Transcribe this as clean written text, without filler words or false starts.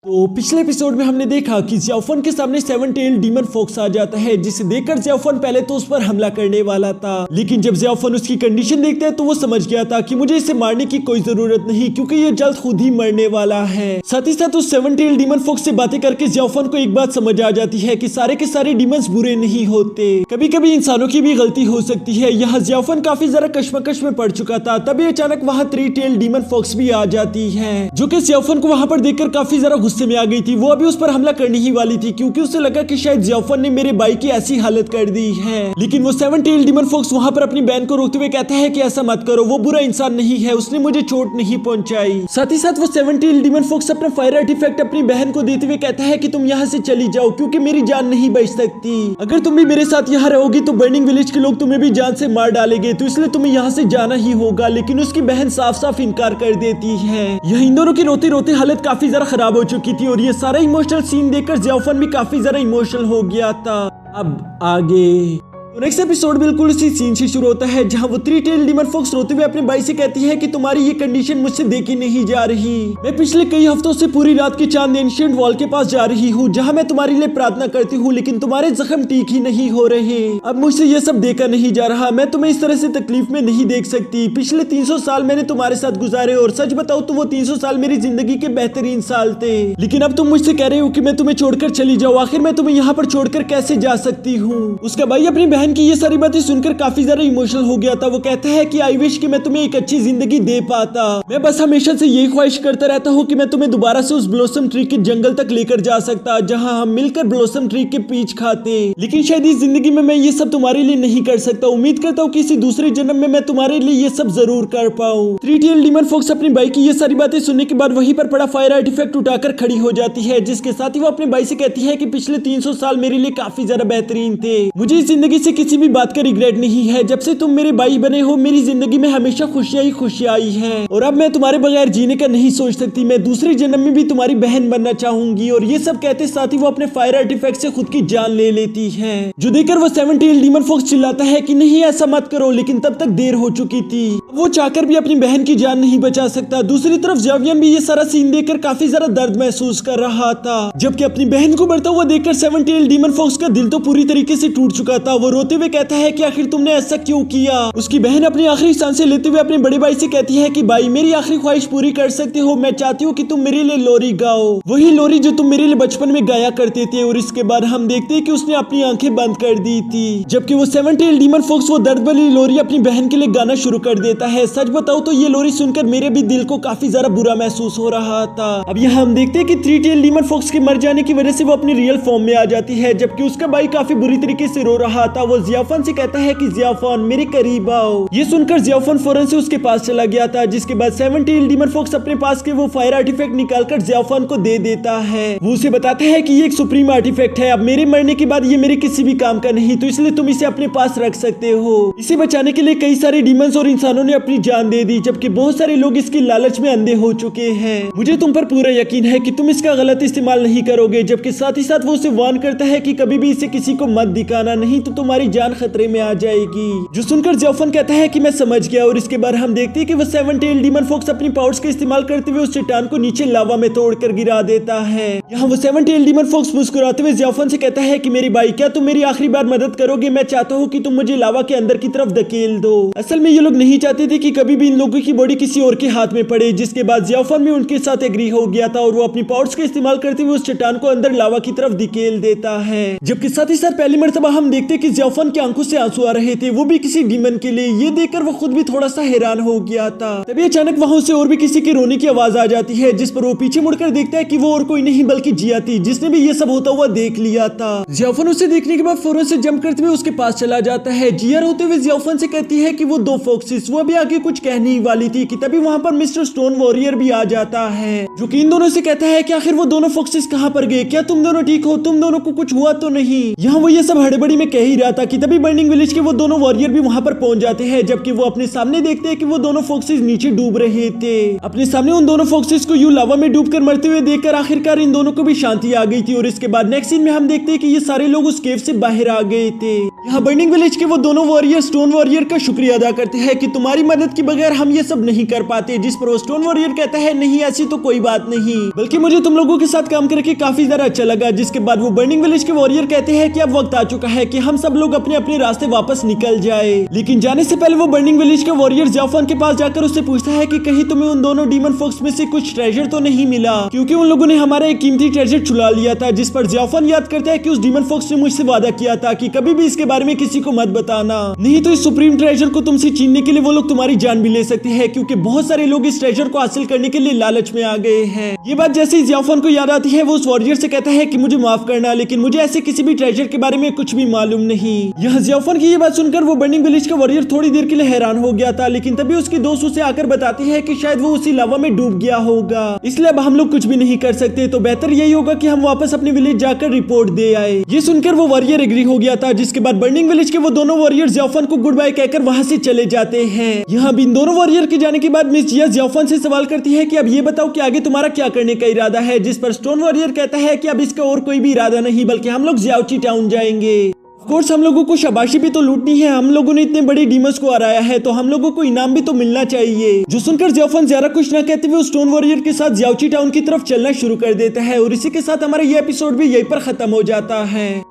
तो पिछले एपिसोड में हमने देखा कि ज़ियाओफन के सामने सेवन टेल डीमन फॉक्स आ जाता है, जिसे देखकर ज़ियाओफन पहले तो उस पर हमला करने वाला था, लेकिन जब ज़ियाओफन उसकी कंडीशन देखता है तो वो समझ गया था कि मुझे इसे मारने की कोई जरूरत नहीं, क्योंकि ये जल्द खुद ही मरने वाला है। साथ ही साथ उस सेवन टेल डीमन फॉक्स से बातें करके ज़ियाओफन को एक बात समझ आ जाती है कि सारे के सारे डीमंस बुरे नहीं होते, कभी कभी इंसानों की भी गलती हो सकती है। यहाँ ज़ियाओफन काफी जरा कश्मकश में पड़ चुका था, तभी अचानक वहाँ थ्री टेल डीमन फॉक्स भी आ जाती है, जो कि ज़ियाओफन को वहाँ पर देखकर काफी जरा गुस्से में आ गई थी। वो अभी उस पर हमला करने ही वाली थी, क्योंकि उसे लगा कि शायद ज़ियाओफन ने मेरे भाई की ऐसी हालत कर दी है। लेकिन वो सेवन टेल डीमन फॉक्स वहाँ पर अपनी बहन को रोकते हुए कहता है कि ऐसा मत करो, वो बुरा इंसान नहीं है, उसने मुझे चोट नहीं पहुंचाई। साथ ही साथ वो सेवन टेल डीमन फॉक्स अपना फायर आर्टिफैक्ट अपनी बहन को देते हुए कहता है कि तुम यहाँ से चली जाओ, क्योंकि मेरी जान नहीं बच सकती। अगर तुम भी मेरे साथ यहाँ रहोगी तो बर्निंग विलेज के लोग तुम्हें भी जान से मार डालेंगे, तो इसलिए तुम्हें यहाँ से जाना ही होगा। लेकिन उसकी बहन साफ साफ इनकार कर देती है। यह इन दोनों की रोते रोते हालत काफी जरा खराब हो चुकी थी, और ये सारा इमोशनल सीन देखकर ज़ियाओफन भी काफी जरा इमोशनल हो गया था। अब आगे तो नेक्स्ट एपिसोड बिल्कुल उसी सीन से शुरू होता है, जहां वो थ्री टेल डीमन फॉक्स रोते हुए अपने भाई से कहती है कि तुम्हारी ये कंडीशन मुझसे देखी नहीं जा रही। मैं पिछले कई हफ्तों से पूरी रात की चांद एंशिएंट वॉल के पास जा रही हूँ, जहां मैं तुम्हारे लिए प्रार्थना करती हूँ, लेकिन तुम्हारे जख्म ठीक ही नहीं हो रहे। अब मुझसे ये सब देखा नहीं जा रहा, मैं तुम्हें इस तरह से तकलीफ में नहीं देख सकती। पिछले 300 साल मैंने तुम्हारे साथ गुजारे, और सच बताओ तो वो 300 साल मेरी जिंदगी के बेहतरीन साल थे। लेकिन अब तुम मुझसे कह रहे हो कि मैं तुम्हें छोड़कर चली जाऊँ। आखिर मैं तुम्हें यहाँ पर छोड़कर कैसे जा सकती हूँ। उसका भाई अपनी बहन की ये सारी बातें सुनकर काफी ज्यादा इमोशनल हो गया था। वो कहता है कि आई विश कि मैं तुम्हें एक अच्छी जिंदगी दे पाता। मैं बस हमेशा से यही ख्वाहिश करता रहता हूँ कि मैं तुम्हें दोबारा से उस ब्लॉसम ट्री के जंगल तक लेकर जा सकता, जहाँ हम मिलकर ब्लॉसम ट्री के पीच खाते। लेकिन शायद इस जिंदगी में मैं ये सब तुम्हारे लिए नहीं कर सकता। उम्मीद करता हूँ किसी दूसरे जन्म में मैं तुम्हारे लिए ये सब जरूर कर पाऊँ। थ्री टेल डीमन फॉक्स अपने भाई की ये सारी बातें सुनने के बाद वहीं पर पड़ा फायर आर्टिफैक्ट उठाकर खड़ी हो जाती है, जिसके साथ ही वो अपने भाई से कहती है कि पिछले 300 साल मेरे लिए काफी ज्यादा बेहतरीन थे। मुझे इस जिंदगी से किसी भी बात का रिग्रेट नहीं है। जब से तुम मेरे भाई बने हो मेरी जिंदगी में हमेशा खुशियां ही खुशियां आई हैं, और अब मैं तुम्हारे बगैर जीने का नहीं सोच सकती। मैं दूसरे जन्म में भी तुम्हारी बहन बनना चाहूंगी। और ये सब कहते साथ ही वो अपने फायर आर्टिफैक्ट से खुद की जान ले लेती है, जो देखकर वो सेवन टेल डीमन फॉक्स चिल्लाता है कि नहीं ऐसा मत करो, लेकिन तब तक देर हो चुकी थी। वो चाहकर भी अपनी बहन की जान नहीं बचा सकता। दूसरी तरफ ज़ावियन भी ये सारा सीन देखकर काफी ज्यादा दर्द महसूस कर रहा था, जबकि अपनी बहन को बढ़ता हुआ देखकर सेवन टेल डीमन फॉक्स का दिल तो पूरी तरीके से टूट चुका था। वो रोते हुए कहता है कि आखिर तुमने ऐसा क्यों किया। उसकी बहन अपनी आखिरी सांसें लेते हुए अपने बड़े भाई से कहती है कि भाई मेरी आखिरी ख्वाहिश पूरी कर सकते हो, मैं चाहती हूँ कि तुम मेरे लिए लोरी गाओ, वही लोरी जो तुम मेरे लिए बचपन में गाया करते थे। और इसके बाद हम देखते हैं कि उसने अपनी आंखें बंद कर दी थी, जबकि वो सेवन टेल डीमन फॉक्स वो दर्द वाली लोरी अपनी बहन के लिए गाना शुरू कर देता है। सच बताओ तो ये लोरी सुनकर मेरे भी दिल को काफी ज्यादा बुरा महसूस हो रहा था। अब यहाँ हम देखते हैं कि थ्री टेल डीमन फॉक्स के मर जाने की वजह से वो अपनी रियल फॉर्म में आ जाती है, जबकि उसका भाई काफी बुरी तरीके से रो रहा था। वो ज़ियाओफन से कहता है कि ज़ियाओफन मेरे करीब आओ। ये सुनकर ज़ियाओफन फौरन से उसके पास चला गया था, जिसके बाद सेवन टेल डीमन फॉक्स अपने पास के वो फायर आर्टिफैक्ट निकालकर ज़ियाओफन को दे देता है। वो उसे बताता है कि ये एक सुप्रीम आर्टिफैक्ट है, अब मेरे मरने के बाद ये मेरे किसी भी काम का नहीं, तो इसलिए तुम इसे अपने पास रख सकते हो। इसे बचाने के लिए कई सारे डीमंस और इंसानों ने अपनी जान दे दी, जबकि बहुत सारे लोग इसकी लालच में अंधे हो चुके हैं। मुझे तुम पर पूरा यकीन है कि तुम इसका गलत इस्तेमाल नहीं करोगे। जबकि साथ ही साथ वो उसे वार्न करता है कि कभी भी इसे किसी को मत दिखाना, नहीं तो तुम्हारी जान खतरे में आ जाएगी। जो सुनकर ज़ावियन कहता है कि मैं समझ गया। और इसके बाद हम देखते हैं कि वो सेवन टेल डीमन फॉक्स अपनी पावर्स का इस्तेमाल करते हुए उस चट्टान को नीचे लावा में तोड़कर गिरा देता है। यहाँ वो सेवन टेल डीमन फॉक्स मुस्कुराते हुए ज़ावियन से कहता है कि मेरी भाई क्या तुम मेरी आखिरी बार मदद करोगे। मैं चाहता हूँ कि तुम मुझे लावा के अंदर की तरफ धकेल दो। असल में ये लोग नहीं चाहते थे कि कभी भी इन लोगों की बॉडी किसी और के हाथ में पड़े, जिसके बाद ज़ावियन भी उनके साथ एग्री हो गया था, और वो अपनी पावर्स का इस्तेमाल करते हुए उस चट्टान को अंदर लावा की तरफ धकेल देता है। जबकि साथ ही साथ पहली मर्तबा हम देखते कि ज़ावियन की आंखों से आंसू आ रहे थे, वो भी किसी डीमन के लिए। ये देखकर वो खुद भी थोड़ा सा हैरान हो गया था। तभी अचानक वहां से और भी किसी के रोने की आवाज आ जाती है, जिस पर वो पीछे मुड़कर देखता है कि वो और कोई नहीं बल्कि जिया थी, जिसने भी ये सब होता हुआ देख लिया था। ज़ावियन उसे देखने के बाद फौरन से जंप करते हुए उसके पास चला जाता है। जिया रोते हुए ज़ावियन से कहती है कि वो दो फॉक्सेस, वो अभी आगे कुछ कहने ही वाली थी कि तभी वहां पर मिस्टर स्टोन वॉरियर भी आ जाता है, जो कि इन दोनों से कहता है कि आखिर वो दोनों फॉक्सेस कहाँ पर गए, क्या तुम दोनों ठीक हो, तुम दोनों को कुछ हुआ तो नहीं। यहाँ वो ये सब हड़बड़ी में कह ही रहा था कि तभी बर्निंग विलेज के वो दोनों वॉरियर भी वहां पर पहुंच जाते हैं, जबकि वो अपने सामने देखते हैं कि वो दोनों फॉक्सेस नीचे डूब रहे थे। अपने सामने उन दोनों फॉक्सेस को यूं लावा में डूबकर मरते हुए देखकर आखिरकार इन दोनों को भी शांति आ गई थी। और इसके बाद नेक्स्ट सीन में हम देखते हैं कि ये सारे लोग उस केव से बाहर आ गए थे। यहाँ बर्निंग विलेज के वो दोनों वॉरियर स्टोन वॉरियर का शुक्रिया अदा करते हैं कि तुम्हारी मदद के बगैर हम ये सब नहीं कर पाते, जिस पर वो स्टोन वॉरियर कहता है नहीं ऐसी तो कोई बात नहीं, बल्कि मुझे तुम लोगों के साथ काम करके काफी ज्यादा अच्छा लगा। जिसके बाद वो बर्निंग विलेज के वॉरियर कहते हैं कि अब वक्त आ चुका है कि हम सब लोग अपने अपने रास्ते वापस निकल जाए। लेकिन जाने से पहले वो बर्निंग विलेज का वॉरियर ज़ियाओफान के पास जाकर उससे पूछता है कि कहीं तुम्हें उन दोनों डीमन फोक्स में से कुछ ट्रेजर तो नहीं मिला, क्योंकि उन लोगों ने हमारा एक कीमती ट्रेजर चुरा लिया था। जिस पर ज़ियाओफान याद करता है कि उस डीमन फोक्स ने मुझसे वादा किया था कि कभी भी इसके बारे में किसी को मत बताना, नहीं तो इस सुप्रीम ट्रेजर को तुमसे छीनने के लिए वो लोग तुम्हारी जान भी ले सकते हैं, क्योंकि बहुत सारे लोग इस ट्रेजर को हासिल करने के लिए लालच में आ गए हैं। ये बात जैसे ही ज़ियाओफान को याद आती है वो उस वॉरियर से कहता है कि मुझे माफ करना, लेकिन मुझे ऐसे किसी भी ट्रेजर के बारे में कुछ भी मालूम नहीं। यहाँ ज़ियाओफान की ये बात सुनकर वो बर्निंग विलेज का वॉरियर थोड़ी देर के लिए हैरान हो गया था, लेकिन तभी उसकी दोस्त उसे आकर बताती है कि शायद वो उसी लावा में डूब गया होगा, इसलिए अब हम लोग कुछ भी नहीं कर सकते, तो बेहतर यही होगा कि हम वापस अपने विलेज जाकर रिपोर्ट दे आए। ये सुनकर वो वॉरियर एग्री हो गया था। जिसके बाद बर्निंग विलेज के वो दोनों वॉरियर ज़ियाओफान को गुड बाय कहकर वहां से चले जाते हैं। यहाँ भी इन दोनों वॉरियर के जाने के बाद मिस जिया ज़ियाओफान से सवाल करती है कि अब ये बताओ कि आगे तुम्हारा क्या करने का इरादा है, जिस पर स्टोन वॉरियर कहता है कि अब इसका और कोई भी इरादा नहीं, बल्कि हम लोग ज़ियाओची टाउन जाएंगे। ऑफ कोर्स हम लोगों को शाबाशी भी तो लूटनी है, हम लोगों ने इतने बड़े डीमंस को हराया है तो हम लोगों को इनाम भी तो मिलना चाहिए। जो सुनकर ज़ियाओफान ज्यादा कुछ न कहते हुए स्टोन वॉरियर के साथ ज़ियाओची टाउन की तरफ चलना शुरू कर देता है। और इसी के साथ हमारा ये एपिसोड भी यहीं पर खत्म हो जाता है।